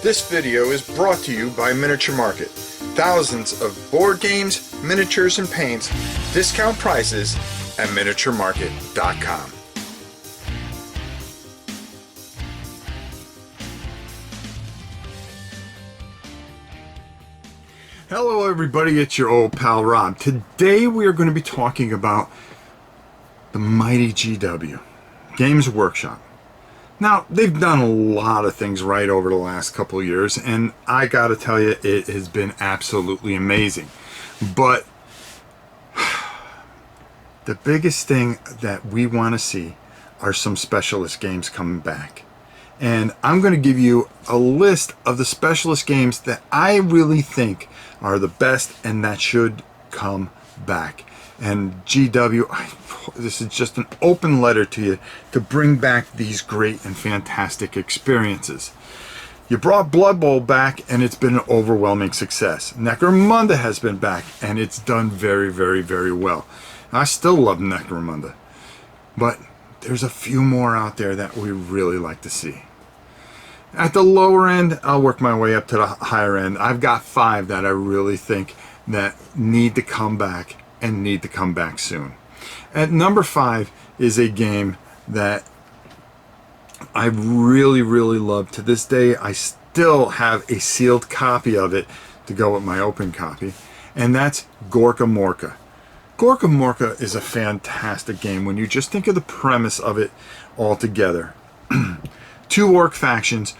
This video is brought to you by Miniature Market. Thousands of board games, miniatures, and paints, discount prices at miniaturemarket.com. Hello everybody, it's your old pal Rob. Today we are going to be talking about the mighty GW, Games Workshop. Now, they've done a lot of things right over the last couple of years, and I gotta tell you, it has been absolutely amazing. But the biggest thing that we want to see are some specialist games coming back. And I'm going to give you a list of the specialist games that I really think are the best and that should come back. And GW, this is just an open letter to you to bring back these great and fantastic experiences. You brought Blood Bowl back and it's been an overwhelming success. Necromunda has been back and it's done very, very, very well. I still love Necromunda, but there's a few more out there that we really like to see. At the lower end, I'll work my way up to the higher end. I've got 5 that I really think that need to come back and need to come back soon. At number 5 is a game that I really, really love. To this day, I still have a sealed copy of it to go with my open copy, and that's Gorka Morka. Gorka Morka is a fantastic game when you just think of the premise of it all together. 2 orc factions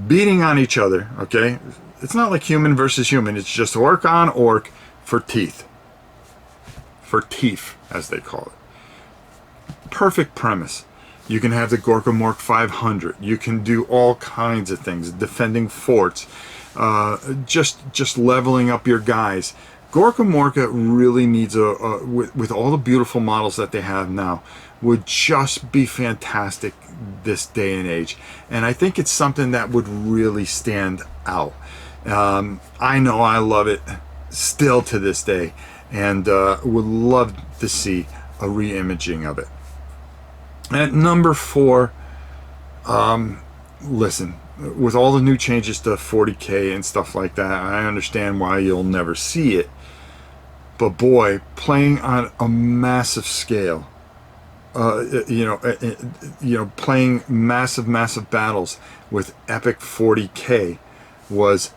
beating on each other, okay? It's not like human versus human, it's just orc on orc for teeth. For teeth, as they call it. Perfect premise. You can have the Gorka Mork 500. You can do all kinds of things, defending forts, just leveling up your guys. Gorka Morka really needs with all the beautiful models that they have now, would just be fantastic this day and age. And I think it's something that would really stand out. I know I love it still to this day, and would love to see a re-imaging of it. At number 4, listen, with all the new changes to 40K and stuff like that, I understand why you'll never see it. But boy, playing on a massive scale, playing massive battles with epic 40K was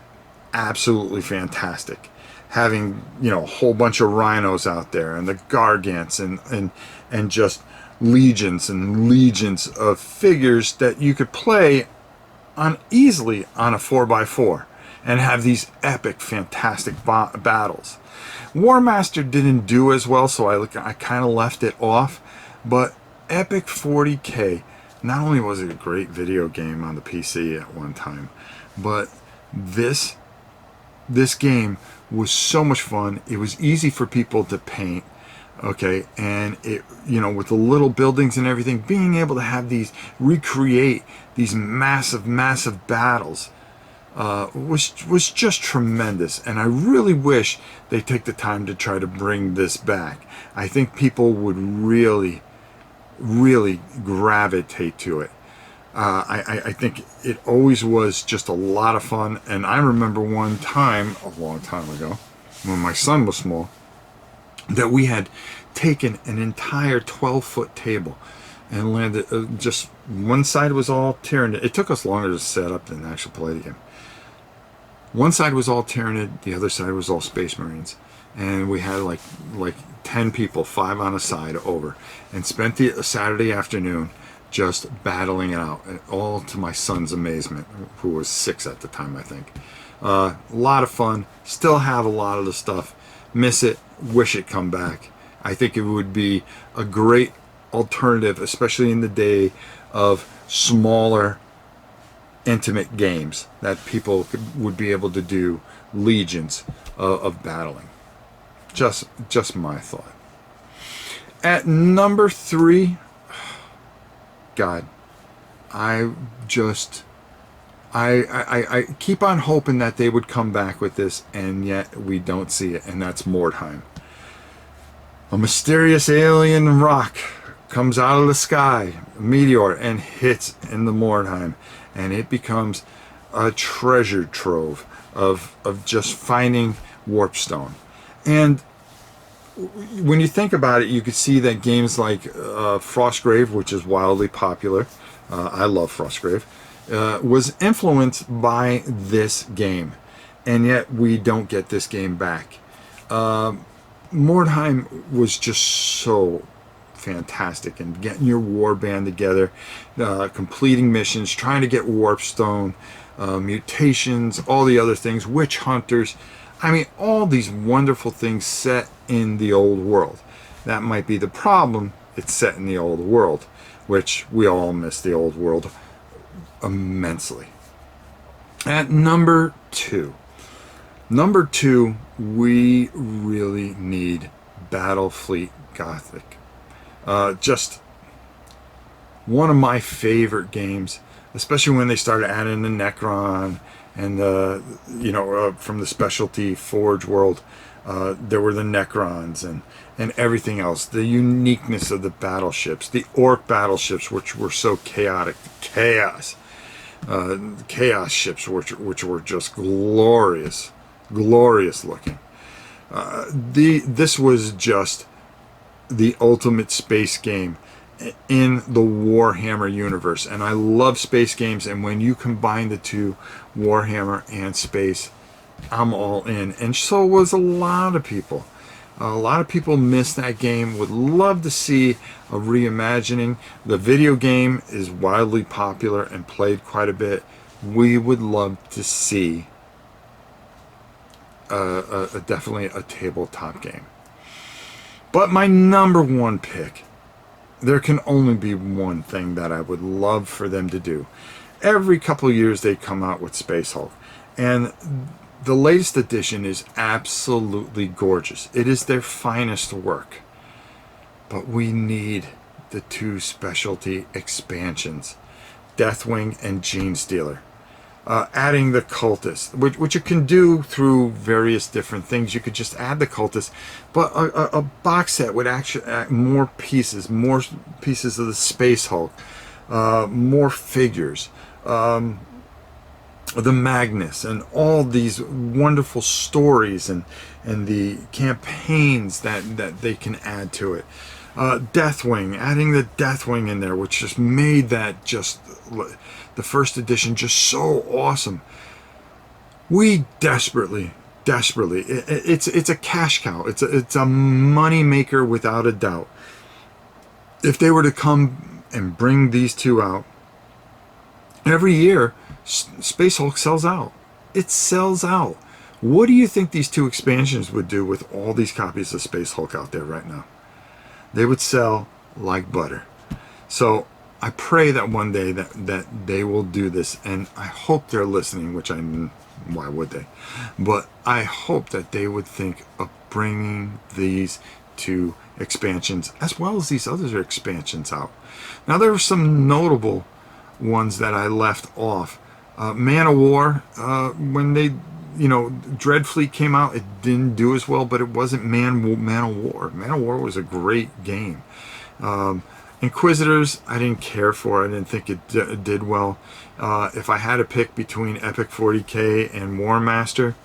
absolutely fantastic. Having, a whole bunch of rhinos out there, and the gargants, and just legions and legions of figures that you could play on easily on a 4x4 and have these epic, fantastic battles. War Master didn't do as well, so I kind of left it off. But Epic 40K, not only was it a great video game on the PC at one time, but this game was so much fun. It was easy for people to paint, okay, and it, with the little buildings and everything, being able to have recreate these massive battles was just tremendous. And I really wish they take the time to try to bring this back. I think people would really gravitate to it. I think it always was just a lot of fun. And I remember one time, a long time ago, when my son was small, that we had taken an entire 12-foot table and landed, just one side was all Tyranid. It took us longer to set up than actually play the game. One side was all Tyranid, the other side was all Space Marines. And we had like 10 people, 5 on a side over, and spent the Saturday afternoon just battling it out, and all to my son's amazement, who was 6 at the time, I think. A lot of fun. Still have a lot of the stuff. Miss it. Wish it come back. I think it would be a great alternative, especially in the day of smaller, intimate games that people would be able to do legions of battling. Just my thought. At number 3, God, I keep on hoping that they would come back with this, and yet we don't see it, and that's Mordheim. A mysterious alien rock comes out of the sky, a meteor, and hits in the Mordheim, and it becomes a treasure trove of just finding warpstone. And when you think about it, you could see that games like Frostgrave, which is wildly popular, I love Frostgrave, was influenced by this game, and yet we don't get this game back. Mordheim was just so fantastic, and getting your war band together, completing missions, trying to get warpstone, mutations, all the other things, witch hunters. I mean, all these wonderful things set in the old world. That might be the problem. It's set in the old world, which we all miss the old world immensely. At number two, we really need Battlefleet Gothic. Just one of my favorite games, especially when they started adding the Necron and from the specialty Forge world, there were the Necrons and everything else. The uniqueness of the battleships, the orc battleships, which were so chaotic, chaos ships, which were just glorious looking. This was just the ultimate space game in the Warhammer universe, and I love space games, and when you combine the two, Warhammer and space, I'm all in. And so was a lot of people. A lot of people missed that game, would love to see a reimagining. The video game is wildly popular and played quite a bit. We would love to see definitely a tabletop game. But my number one pick, there can only be one thing that I would love for them to do. Every couple of years they come out with Space Hulk, and the latest edition is absolutely gorgeous. It is their finest work. But we need the two specialty expansions, Deathwing and Genestealer. Adding the Cultist, which you can do through various different things. You could just add the Cultist, but a box set would actually add more pieces of the Space Hulk, more figures, the Magnus, and all these wonderful stories and the campaigns that they can add to it. Deathwing, adding the Deathwing in there, which just made that just the first edition just so awesome. We desperately, it's a cash cow. It's a money maker without a doubt. If they were to come and bring these two out every year, Space Hulk sells out. It sells out. What do you think these two expansions would do with all these copies of Space Hulk out there right now? They would sell like butter. So I pray that one day that they will do this, and I hope they're listening, why would they? But I hope that they would think of bringing these two expansions as well as these other expansions out. Now, there were some notable ones that I left off. Man of War, when they, Dreadfleet came out, it didn't do as well, but it wasn't Man of War. Man of War was a great game. Inquisitors, I didn't care for. I didn't think it did well. If I had to pick between Epic 40K and War Master,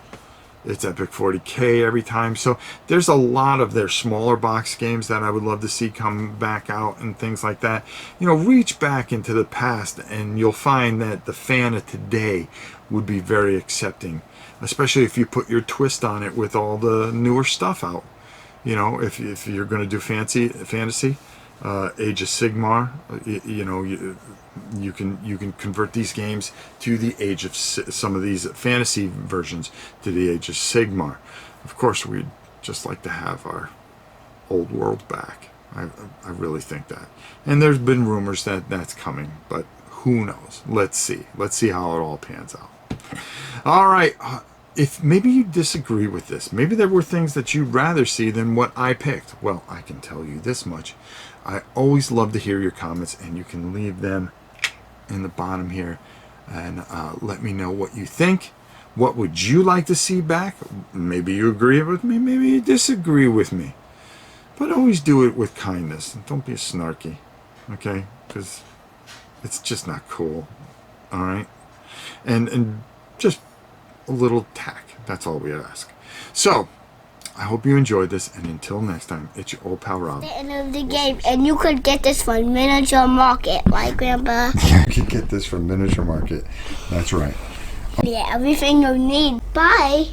it's Epic 40K every time. So there's a lot of their smaller box games that I would love to see come back out and things like that. Reach back into the past and you'll find that the fan of today would be very accepting, especially if you put your twist on it with all the newer stuff out. If you're going to do fantasy, Age of Sigmar, you can convert these games to the Age of some of these fantasy versions to the Age of Sigmar. Of course, we'd just like to have our old world back. I really think that. And there's been rumors that that's coming, but who knows? Let's see how it all pans out. All right. If maybe you disagree with this, maybe there were things that you'd rather see than what I picked. Well, I can tell you this much. I always love to hear your comments, and you can leave them in the bottom here and let me know what you think. What would you like to see back? Maybe you agree with me, maybe you disagree with me. But always do it with kindness. Don't be snarky, okay? Because it's just not cool, all right? and just a little tack. That's all we ask. So, I hope you enjoyed this, and until next time, it's your old pal Rob. The end of the game, and you could get this from Miniature Market, right, Grandpa? You can get this from Miniature Market. That's right. Yeah, everything you need. Bye.